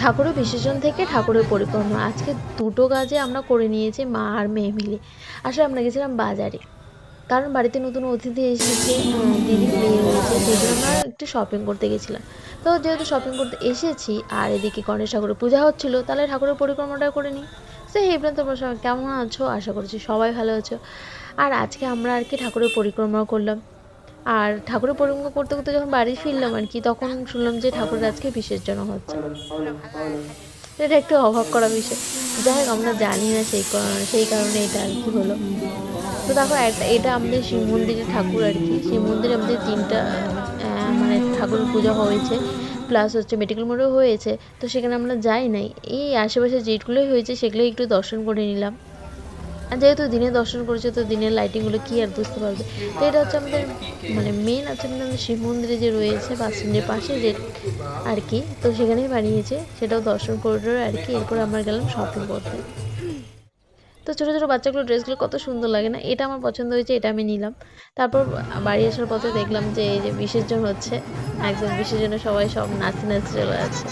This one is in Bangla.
ঠাকুরের বিসর্জন থেকে ঠাকুরের পরিক্রমা আজকে দুটো কাজে আমরা করে নিয়েছি মা আর মেয়ে মিলে। আসলে আমরা গেছিলাম বাজারে, কারণ বাড়িতে নতুন অতিথি এসেছে, দিদির বিয়ে হয়েছে, সেই জন্য আমরা একটু শপিং করতে গেছিলাম। তো যেহেতু শপিং করতে এসেছি আর এদিকে গণেশ ঠাকুরের পূজা হচ্ছিল, তাহলে ঠাকুরের পরিক্রমাটা করে নিই। সে হেবলেন, তোমরা সবাই কেমন আছো? আশা করছি সবাই ভালো আছো। আর আজকে আমরা আর কি ঠাকুরের পরিক্রমা করলাম। আর ঠাকুরের পরিক্রমা করতে করতে যখন বাড়ি ফিরলাম আর কি, তখন শুনলাম যে ঠাকুরের আজকে বিসর্জন হচ্ছে। এটা একটু অবাক করা বিষয়। যাই হোক, আমরা জানি না সেই কারণে এটা আর কি হলো। তো দেখো, এটা আমাদের শিব মন্দিরের ঠাকুর আর কি। শিব মন্দিরে আমাদের তিনটা মানে ঠাকুরের পূজা হয়েছে, প্লাস হচ্ছে মেডিকেল মোড়েও হয়েছে। তো সেখানে আমরা যাই নাই, এই আশেপাশে যেগুলোই হয়েছে সেগুলোই একটু দর্শন করে নিলাম। আর যেহেতু দিনে দর্শন করেছে, তো দিনের লাইটিংগুলো কী আর বুঝতে পারবে। তো এটা হচ্ছে আমাদের মানে মেন আছে আমাদের শিব মন্দিরে যে রয়েছে বাস স্ট্যান্ডের পাশে যে আর কি, তো সেখানেই বানিয়েছে, সেটাও দর্শন করে আর কি। এরপর আমরা গেলাম শপিং করতে। তো ছোটো ছোটো বাচ্চাগুলো ড্রেসগুলো কত সুন্দর লাগে না? এটা আমার পছন্দ হয়েছে, এটা আমি নিলাম। তারপর বাড়ি আসার পথে দেখলাম যে এই যে বিসর্জন হচ্ছে, একদম বিসর্জনে সবাই সব নাচতে নাচতে চলে যাচ্ছে।